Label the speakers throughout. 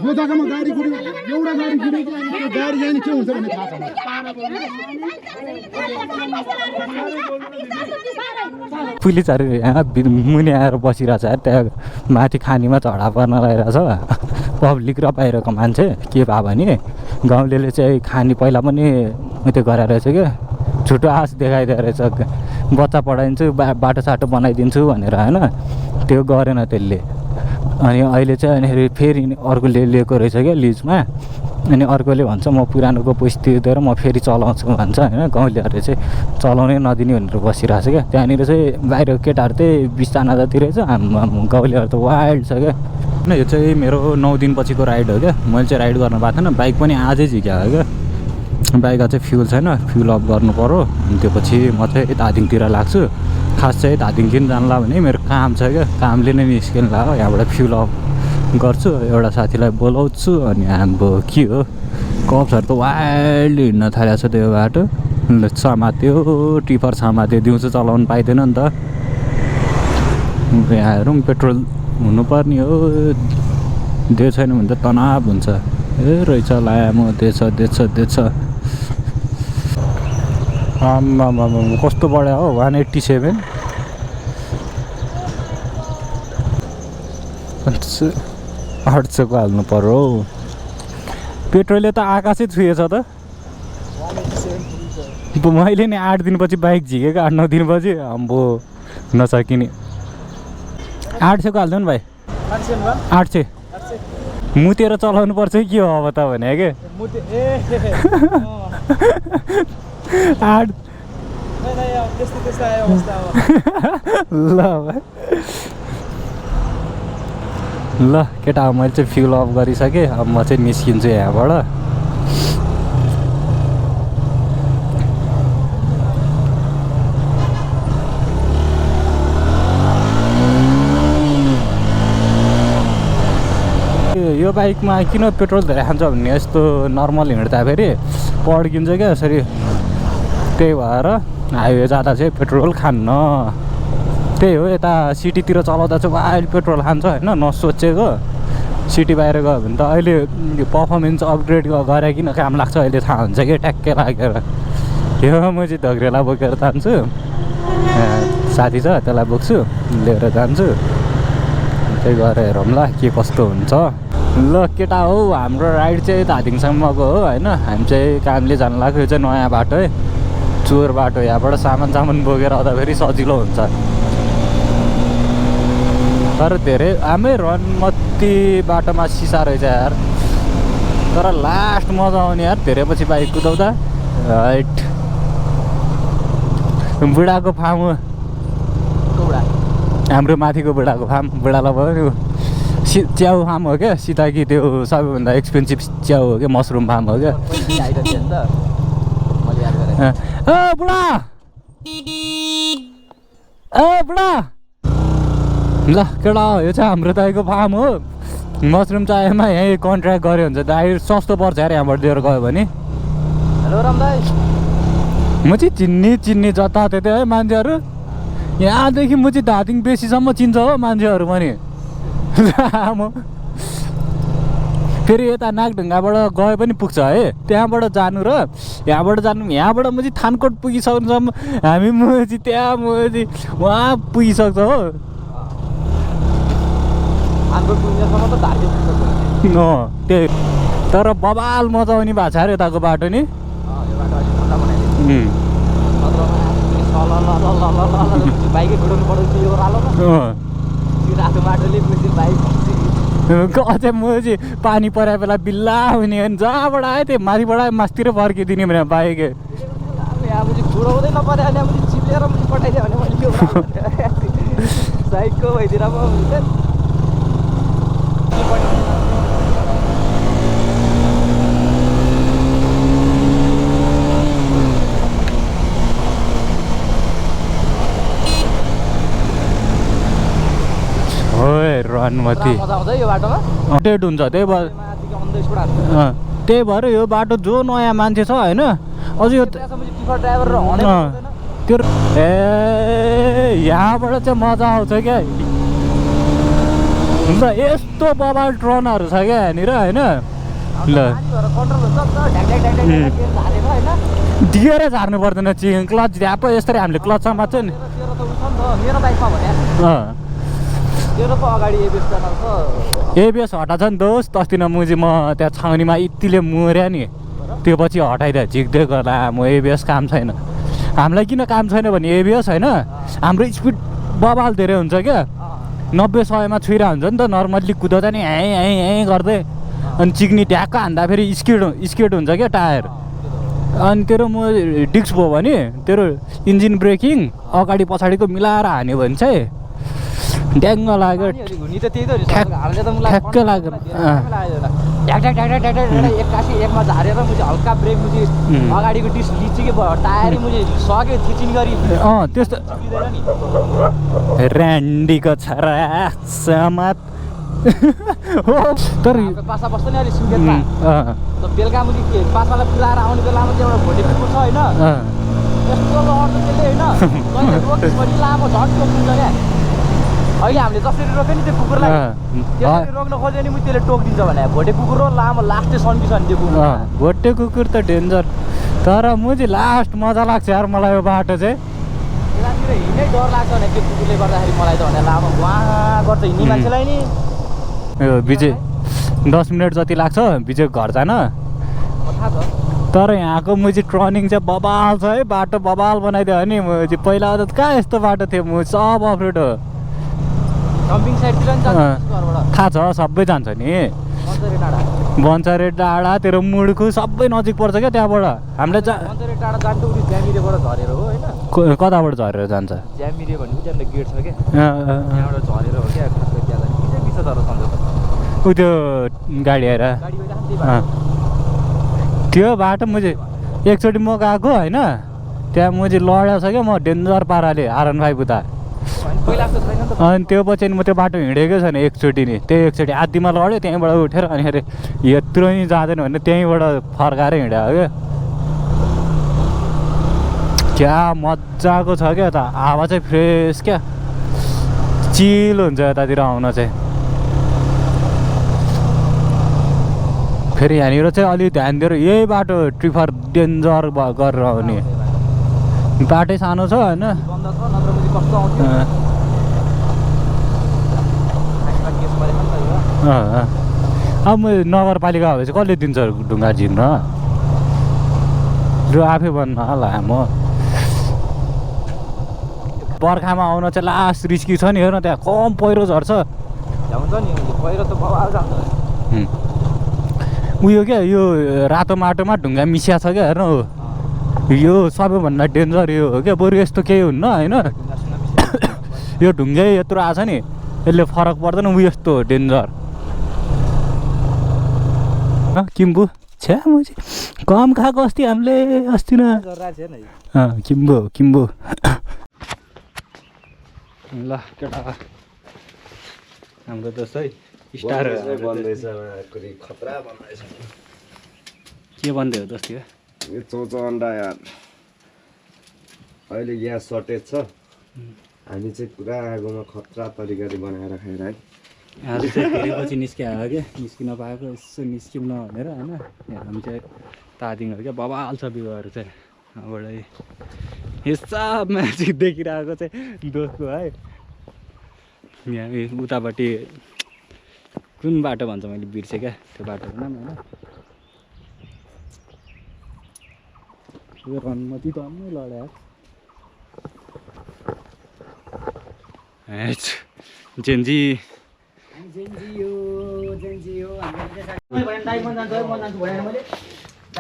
Speaker 1: यो जग्गामा गाडी कुद्यो एउटा गाडी कुदेको अनि त्यो गाडी जाने के हुन्छ भन्ने थाहा छैन
Speaker 2: पुलिसहरु यहाँ मुनि आएर बसिरहेछ त्यहाँ माथि खानीमा झडा पर्न लागिरहेछ पब्लिक र बाहिरको मान्छे के भयो भने गाउँलेले चाहिँ खानी पहिला पनि त्यो गराएर रहेछ क्या छुटो आश देखाइदिएर रहेछ बच्चा पढाइदिन्छु बाटो साटो बनाइदिन्छु भनेर होइन त्यो गरेन त्यसले अनि अहिले चाहिँ अनि फेरि अर्कोले लिएको रहेछ क्या लिजमा अनि अर्कोले भन्छ म पुरानोको पैसा तिर्दिएर म फेरि चलाउँछु भन्छ होइन गाउँलेहरूले चाहिँ चलाउनै नदिने भनेर बसिरहेको छ क्या त्यहाँनिर चाहिँ बाहिरको केटाहरू चाहिँ 20जना जति रहेछ गाउँलेहरू त वाइल्ड छ क्या यो चाहिँ मेरो 9 दिनपछिको राइड हो क्या मैले चाहिँ राइड गर्न पाएको थिएन बाइक पनि आजै झिक्या हो क्या बाइकमा चाहिँ फ्युल छैन फ्युल अफ गर्नु पर्यो अनि त्यो पछि म चाहिँ धादिङतिर लाग्छु खास चाहिँ धादिङदेखि जानला भने मेरो काम छ क्या कामले नै निस्किनु लाग्यो यहाँबाट फ्युल अफ गर्छु एउटा साथीलाई बोलाउँछु अनि हाम्रो के हो कप्सहरू त वाइल्ड हिँड्न थालेको छ त्यो बाटो समात्यो टिपर समात्यो दिउँसो चलाउनु पाइँदैन नि त यहाँहरू पनि पेट्रोल हुनुपर्ने हो दियो छैन भने त तनाव हुन्छ ए रहेछ लामो देछ आम्मा कस्तो बढ्यो हो 187 800को हाल्नु पर्यो हौ पेट्रोलले त आकाशै छुएछ त मैले नि 8 दिनपछि बाइक झिकेको 8-9 दिनपछि अम्बो नसकिने 800को हाल्नु नि भाइ 800 मुतेर चलाउनु पर्छ कि के हो अब त भने के ल केटा मैले चाहिँ फ्युल अफ गरिसकेँ अब म चाहिँ निस्किन्छु यहाँबाट यो बाइकमा किन पेट्रोल धेरै खान्छ भन्ने यस्तो नर्मल हिँड्दा फेरि पड्किन्छ क्या यसरी त्यही भएर हाइवे जाँदा चाहिँ पेट्रोल खान्न त्यही हो यता सिटीतिर चलाउँदा चाहिँ वाइल्ड पेट्रोल खान्छ होइन नसोचेको सिटी बाहिर गयो भने त अहिले पर्फर्मेन्स अपग्रेड गरे किन काम लाग्छ अहिले थाहा हुन्छ कि ट्याक्कै लागेर यो म चाहिँ धग्रेला बोकेर जान्छु साथी छ त्यसलाई बोक्छु लिएर जान्छु त्यही गरेर हेरौँला के कस्तो हुन्छ ल केटा हो हाम्रो राइड चाहिँ धादिङसम्मको हो होइन हामी चाहिँ कामले जानु लाग्यो यो चाहिँ नयाँ बाटो है चोर बाटो यहाँबाट सामान बोकेर आउँदा फेरि सजिलो हुन्छ तर धेरै हाम्रै रनमती बाटोमा सिसा रहेछ यार तर लास्ट मजा आउने यार धेरै पछि बाइक कुदाउँदा राइट बुढाको फार्म हो हाम्रो माथिको बुढाको फार्म बुढालाई भयो च्याउ फार्म हो क्या सीताकी त्यो सबैभन्दा एक्सपेन्सिभ च्याउ हो क्या मसरुम फार्म हो क्या बुढा बुढा ल केटा यो चाहिँ हाम्रो दाइको फार्म हो मसरुम चाहिएमा यहीँ कन्ट्र्याक्ट गऱ्यो भने चाहिँ दाइ सस्तो पर्छ यार यहाँबाट दिएर गयो भने हेलो राम दाइ म चाहिँ चिन्ने जताततै है मान्छेहरू यहाँदेखि म चाहिँ धादिङ बेसीसम्म चिन्छ हो मान्छेहरू पनि लामो फेरि यता नागढुङ्गाबाट गए पनि पुग्छ है त्यहाँबाट जानु र यहाँबाट म चाहिँ थानकोट पुगिसक्नुसम्म हामी म चाहिँ त्यहाँ म चाहिँ वहाँ पुगिसक्छ हो त्यही तर बबाल मजा आउने भएको छ अरे यताको बाटो नि अझै म चाहिँ पानी परे बेला बिल्ला हुने भने जहाँबाट आयो त्यो माथिबाट आयो मासतिर फर्किदिने भने बाइक रनमती डेड हुन्छ त्यही भएर यो बाटो जो नयाँ मान्छे छ होइन अझ यो त्यो ए यहाँबाट चाहिँ मजा आउँछ क्या ल यस्तो बबाल ट्रनहरू छ क्या यहाँनिर होइन ल दिएर झार्नु पर्दैन चिङ क्लच ध्याप यसरी हामीले क्लच समात्छ नि एबिएस हटाछ नि दोस्त अस्ति न मुजी म त्यहाँ छाउनीमा यतिले मर्या नि त्यो पछि हटाइदियो झिक्दै गर्दा म एबिएस काम छैन हामीलाई किन काम छैन भने एबिएस होइन हाम्रो स्पिड बबाल धेरै हुन्छ क्या 90-100मा छुइरा हुन्छ नि त नर्मल्ली कुदाउँदा नि ह्याँ गर्दै अनि चिक्नी ढ्याक्क हान्दा फेरि स्किड हुन्छ क्या टायर अनि तेरो म डिस्क भयो भने तेरो इन्जिन ब्रेकिङ अगाडि पछाडिको मिलाएर हान्यो भने चाहिँ ड्याङ्ग लाग्यो ठ्याक्क लाग्यो
Speaker 3: एकमा झारेर मुझे हल्का ब्रेक मुझे अगाडिको डिस्क लिचिकै भयो टायर मुझे सक्यो थिचिङ गरी
Speaker 2: त्यस्तो ऱ्यान्डीको छोरा समात हो तर
Speaker 3: पासा बस्छ नि अलिक सुकेतमा बेलुका मुझे के पासालाई पुऱ्याएर आउने बेलामा चाहिँ एउटा भोटे कुकुर छ होइन यस्तो लड्छ त्यसले होइन लामो झट्ट टोक्दिन्छ क्या अहिले हामीले जसरी रोक्यो नि त्यो कुकुरलाई त्यसरी रोक्न खोज्यो नि त्यसले टोकिदिन्छ भने भोटे कुकुर हो लामो लास्टै सन्किन्छ नि त्यो कुकुर
Speaker 2: भोटे कुकुर त डेन्जर तर म चाहिँ लास्ट मजा लाग्छ यार मलाई यो बाटो चाहिँ
Speaker 3: यतातिर हिँड्नै डर लाग्छ भने त्यो कुकुरले गर्दाखेरि मलाई त भने लामो वाँ गर्छ हिँड्ने मान्छेलाई नि
Speaker 2: यो विजय 10 मिनट जति लाग्छ विजय घर जान
Speaker 3: थाहा छ
Speaker 2: तर यहाँको म चाहिँ ट्रनिङ चाहिँ बबाल छ है बाटो बबाल बनाइदियो भने म चाहिँ पहिला त कहाँ यस्तो बाटो थियो म सब अफरोड हो
Speaker 3: जम्पिङ साइडतिर नि
Speaker 2: थाहा छ सबै जान्छ नि बन्चरे डाँडा तेरो मुडको सबै नजिक पर्छ क्या त्यहाँबाट हामीले
Speaker 3: बन्चरे डाँडा जान्छ उनी ज्यामिरेबाट झरेर हो होइन
Speaker 2: कताबाट झरेर जान्छ
Speaker 3: ज्यामिरे भनेको त्यहाँनिर गेट छ क्या त्यहाँबाट झरेर हो क्या खास गरी त्यहाँ बिच तर सन्जो
Speaker 2: ऊ त्यो गाडी आएर त्यो बाटो म चाहिँ एकचोटि म गएको होइन त्यहाँ म चाहिँ लडेको छ क्या म डेन्जर पाराले R15 उता अनि त्यो पछि म त्यो बाटो हिँडेकै छैन एकचोटि नि त्यही एकचोटि आधीमा लड्यो त्यहीँबाट उठेर अनि अरे यत्रो नि जाँदैन भने त्यहीँबाट फर्काएर हिँड्यो क्या मजाको छ क्या त हावा चाहिँ फ्रेस क्या चिल हुन्छ यतातिर आउन चाहिँ फेरि यहाँनिर चाहिँ अलिक ध्यान दिएर यही बाटो प्रिफर डेन्जर गरेर आउने बाटै सानो छ होइन अब म नगरपालिका भएपछि कसले दिन्छ ढुङ्गा झिक्न र आफै बन्न होला म बर्खामा आउन चाहिँ लास्ट रिस्की छ नि हेर त्यहाँ कम पहिरो झर्छ उयो क्या यो रातो माटोमा ढुङ्गा मिसिया छ क्या हेर्नु यो सबैभन्दा डेन्जर यो हो क्या बरु यस्तो केही हुन्न होइन यो ढुङ्गै यत्रो आएको छ नि यसले फरक पर्दैन उ यस्तो हो डेन्जर किम्बु छ्या म चाहिँ कम खाएको अस्ति हामीले अस्ति न किम्बु किम्बु ल केटा हाम्रो जस्तै स्टार
Speaker 1: खतरा बन्दैछ
Speaker 2: के भन्दै हो दोस्ती
Speaker 1: यो चौचो अन्डा यार अहिले ग्यास सर्टेज छ हामी चाहिँ पुरा आगोमा खतरा तरिकाले बनाएर खाएर है
Speaker 2: आज चाहिँ फेरि पछि निस्किहाल्यो क्या निस्किन पाएको यसो निस्किउँ न भनेर होइन हामी चाहिँ तादिङहरू क्या बबाल छ बिरुवाहरू चाहिँ यहाँबाट हिसाबमा चाहिँ देखिरहेको चाहिँ दोस्तको है यहाँ उतापट्टि कुन बाटो भन्छ मैले बिर्सेँ क्या त्यो बाटोको नाम होइन यो रनमती त अन्नै लड्या जेन्जी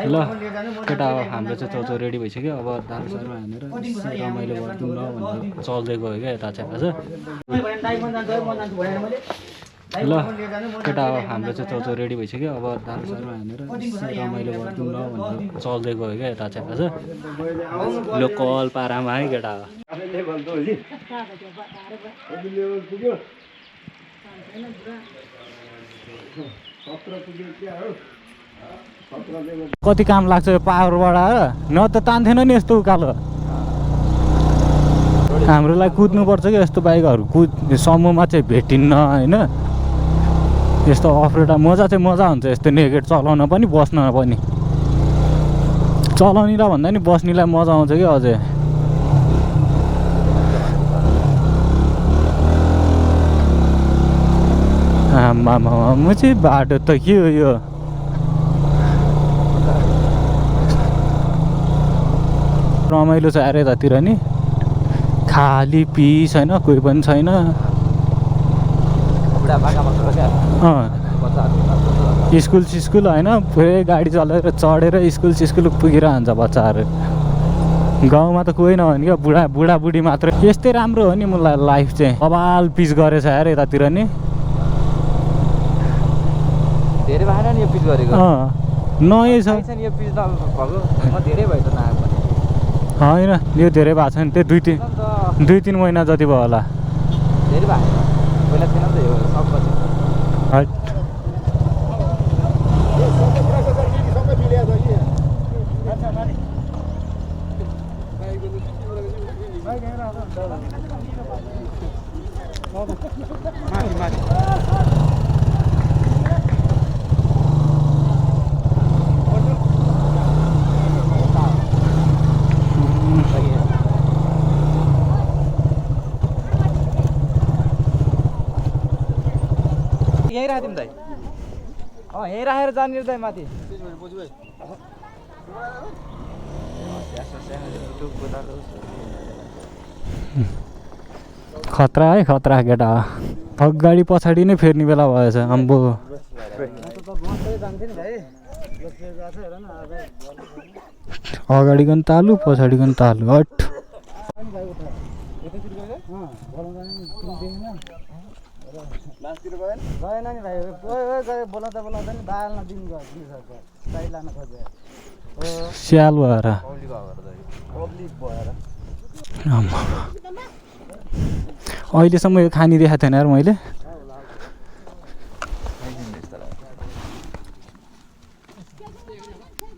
Speaker 2: ल केटा अब हाम्रो चाहिँ चौचो रेडी भइसक्यो अब दालसालमा हानेर रमाइलो गरिदिउँ न भनेर चल्दै गयो क्या यता चाहिँ आज ल केटा अब हाम्रो चाहिँ चौचो रेडी भइसक्यो अब दालसालमा हानेर रमाइलो गरिदिउँ न भनेर चल्दै गयो क्या यता चाहिँ आज लोकल पारामा है केटा कति काम लाग्छ यो पावरबाट न त तान्थेन नि यस्तो उकालो हाम्रो लागि कुद्नुपर्छ कि यस्तो बाइकहरू समूहमा चाहिँ भेटिन्न होइन यस्तो अफ रोड मजा चाहिँ मजा हुन्छ यस्तो नेकेड चलाउन पनि बस्न पनि चलाउनेलाई भन्दा नि बस्नेलाई मजा आउँछ कि अझै आमा चाहिँ बाटो त के हो यो रमाइलो छ अरे यतातिर नि खाली पिस होइन कोही पनि छैन स्कुल होइन पुरै गाडी चढेर स्कुल पुगेर हान्छ बच्चाहरू गाउँमा त कोही नभने क्या बुढाबुढी मात्र यस्तै राम्रो हो नि मलाई लाइफ चाहिँ बबाल पिस गरेछ अरे यतातिर नि
Speaker 3: धेरै भएन नि यो पिच गरेको
Speaker 2: नयाँ छ
Speaker 3: यो पिच भएको धेरै भयो त नआएको
Speaker 2: होइन यो धेरै भएको छ नि त्यो दुई तिन महिना जति भयो होला
Speaker 3: धेरै भएन पहिला थिएन नि त यो सबपछि यहीँ राखिदिउँ दाइ यहीँ राखेर जाने दाइ माथि
Speaker 2: खतरा है खतरा केटा अगाडि पछाडि नै फेर्ने बेला भएछ अम्बो अगाडि पनि तालु पछाडि पनि तालु हट
Speaker 3: गएन नि भाइ बोलाउँदा नि दाल नदिनु लान खोजे
Speaker 2: स्याल भएर अहिलेसम्म यो खानी देखाएको थिएन यार मैले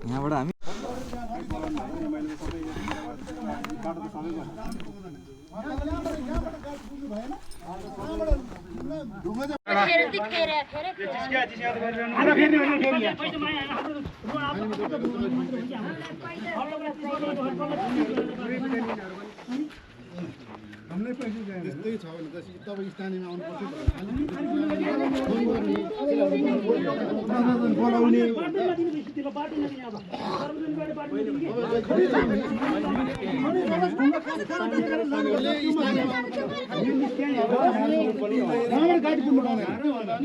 Speaker 3: यहाँबाट हामी
Speaker 4: त्यस्तै छ भने त तपाईँ स्थानीयमा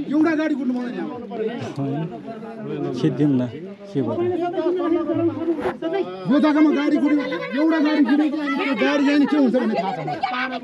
Speaker 4: एउटा गाडी कुद्नु
Speaker 2: खिचिदिउँ न के भयो
Speaker 4: यो जग्गामा गाडी कुद्यो एउटा गाडी कुदेको गाडी जाने के हुन्छ भन्ने थाहा छैन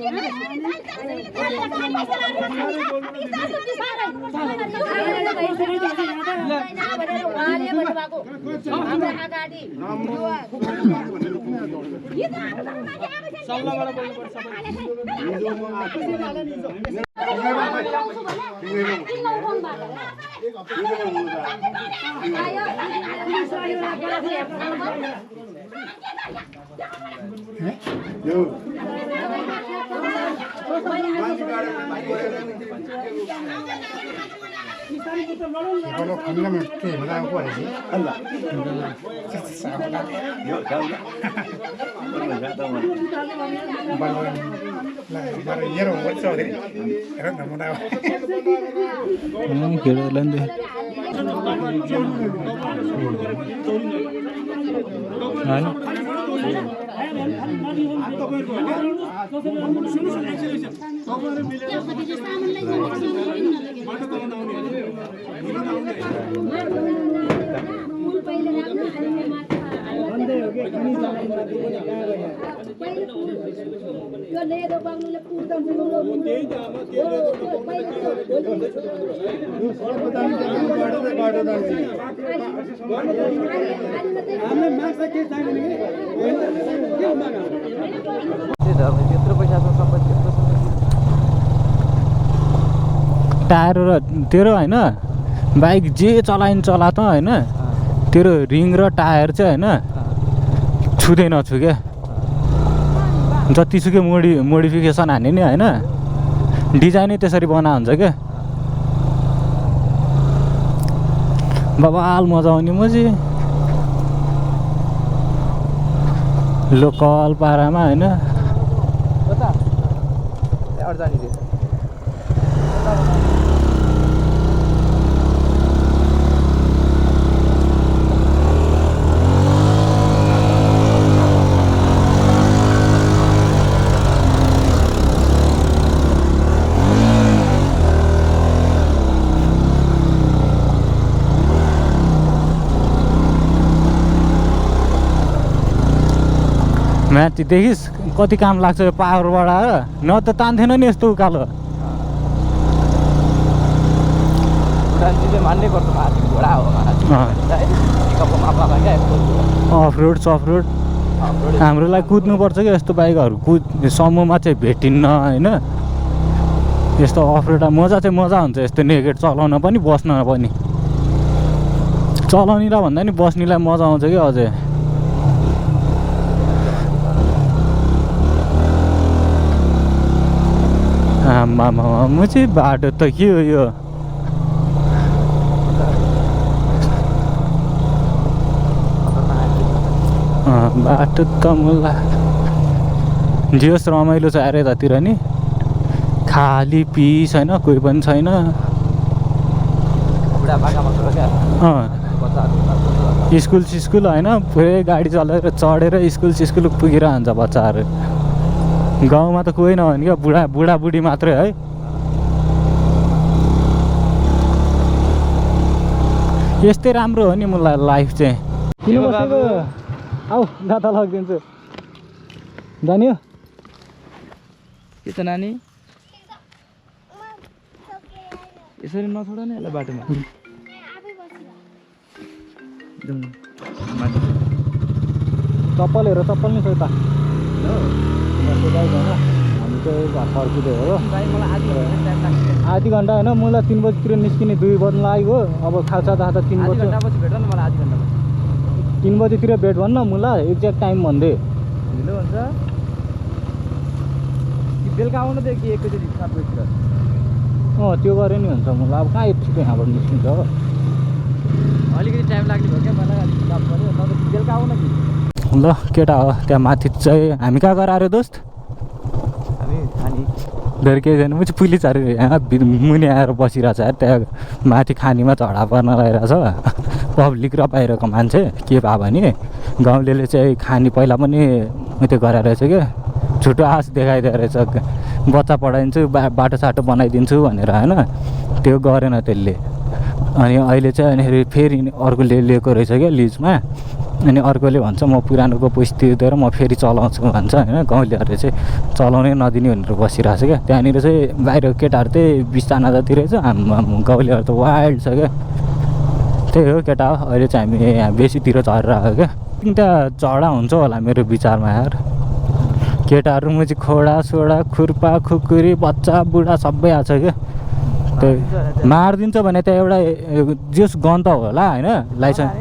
Speaker 2: टायर र तेरो होइन बाइक जे चलाइन चला त होइन तेरो रिङ र टायर चाहिँ होइन छुँदै नछु क्या जतिसुकै मोडिफिकेसन हाने नि होइन डिजाइनै त्यसरी बना हुन्छ क्या बबाल मजा आउने मजी लोकल पारामा होइन
Speaker 3: कता त्यहाँबाट जाने थियो
Speaker 2: माथि देखिस् कति काम लाग्छ यो पावरबाट न त तान्थेन नि यस्तो उकालो
Speaker 3: मान्नै पर्छ घोडा हो
Speaker 2: अफ रोड हाम्रोलाई कुद्नुपर्छ कि यस्तो बाइकहरू समूहमा चाहिँ भेटिन्न होइन यस्तो अफ रोड मजा हुन्छ यस्तो नेकेट चलाउन पनि बस्न पनि चलाउनेलाई भन्दा नि बस्नेलाई मजा आउँछ कि अझै म चाहिँ बाटो त के हो यो बाटो त मलाई जे होस् रमाइलो छ अरे यतातिर नि खाली पिस होइन कोही पनि छैन स्कुल होइन पुरै गाडी चढेर स्कुल पुगेर हान्छ बच्चाहरू गाउँमा त कोही नभने क्या बुढाबुढी मात्रै है यस्तै राम्रो हो नि मलाई लाइफ चाहिँ किन बसेको आऊ दादा लगिदिन्छु जाने हो
Speaker 3: के छ नानी यसरी नछोड नि यसलाई बाटोमा
Speaker 2: चप्पल नि छ त हामी चाहिँ घर फर्किँदै हो आधी घन्टा होइन मलाई 3 बजीतिर निस्किने 2 बज्नु लाग्यो अब खाजा दादा 3 बजी 3 बजीतिर भेट भन्न मलाई एक्ज्याक्ट टाइम भन्दै
Speaker 3: ढिलो हुन्छ बेलुका आउनु थियो कि एकैचोटि 7 बजीतिर
Speaker 2: त्यो गरे नि हुन्छ मलाई अब कहाँ छिटो यहाँबाट निस्किन्छ हो
Speaker 3: अलिकति टाइम लाग्ने भयो क्या मलाई काम पऱ्यो तपाईँ बेलुका आउन कि
Speaker 2: ल केटा हो त्यहाँ माथि चाहिँ हामी कहाँ गएर आयो दोस्त
Speaker 3: हामी खानी
Speaker 2: धेरै केही छैन म चाहिँ पुलिसहरू यहाँ मुनि आएर बसिरहेको छ त्यहाँ माथि खानीमा झडा पर्न लगाइरहेछ पब्लिक र बाहिरको मान्छे के भयो भने गाउँले चाहिँ खानी पहिला पनि त्यो गराएर रहेछ क्या झुटो आश देखाइदिएको रहेछ बच्चा पढाइदिन्छु बाटो बनाइदिन्छु भनेर होइन त्यो गरेन त्यसले अनि अहिले चाहिँ अनि फेरि अर्कोले लिएको रहेछ क्या लिजमा अनि अर्कोले भन्छ म पुरानोको पैसा तिर्दै म फेरि चलाउँछु भन्छ होइन गाउँलेहरूले चाहिँ चलाउनै नदिने भनेर बसिरहेको छ क्या त्यहाँनिर चाहिँ बाहिर केटाहरू चाहिँ 20 जना जति रहेछ गाउँलेहरू त वाइल्ड छ क्या त्यही हो केटा हो अहिले चाहिँ हामी यहाँ बेसीतिर झरेर आएको क्या त्यहाँ झडा हुन्छ होला मेरो विचारमा यार केटाहरू म चाहिँ खोडा सोडा खुर्पा खुकुरी बच्चा बुढा सबै आएको छ क्या त्यही मारिदिन्छ भने त्यहाँ एउटा जस गन त होला होइन लाइसेन्स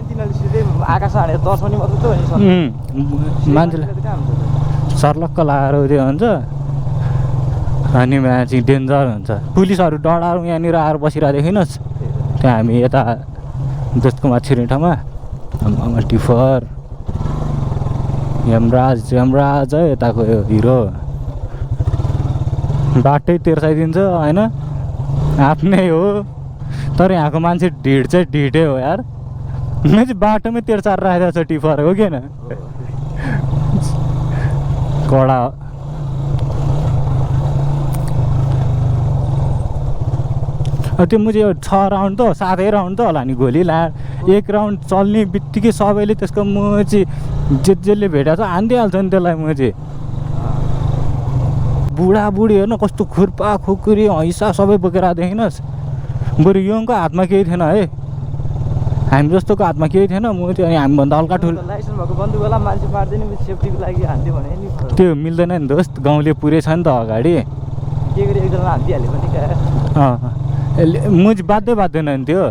Speaker 3: आकाश हानेर दर्शनी मात्रै त
Speaker 2: मान्छेले सर्लक्क लगाएर त्यो हुन्छ अनि मान्छे डेन्जर हुन्छ पुलिसहरू डराएर यहाँनिर आएर बसिरहेको देखिनुहोस् त्यहाँ हामी यता दोस्तकोमा छिरिठाउँमा टिफर यमराज है यताको हिरो बाटै तेर्साइदिन्छ होइन आफ्नै हो तर यहाँको मान्छे ढिड चाहिँ ढिडै हो यार म चाहिँ बाटोमै तेर्साएर राखेको छ टिफर हो कि होइन कडा त्यो म चाहिँ 6 राउन्ड त 7 राउन्ड त होला नि गोली ला 1 राउन्ड चल्ने बित्तिकै सबैले त्यसको म चाहिँ जसले भेटेको छ हानिदिइहाल्छ नि त्यसलाई म चाहिँ बुढाबुढी हेर्न कस्तो खुर्पा खुकुरी हैसा सबै बोकेर देखिनुहोस् बरु योङको हातमा केही थिएन है हामी जस्तोको हातमा केही थिएन म चाहिँ अनि हामीभन्दा हल्का ठुलो
Speaker 3: लाइसेन्स भएको बन्दुकवाला मान्छे मार्दैन सेफ्टीको लागि हान्थ्यो भने नि
Speaker 2: त्यो मिल्दैन नि दोस्त गाउँले पुरै छ नि त अगाडि
Speaker 3: के गरी एकजना हान्दिहाल्यो भने
Speaker 2: म चाहिँ बाध्य नि त्यो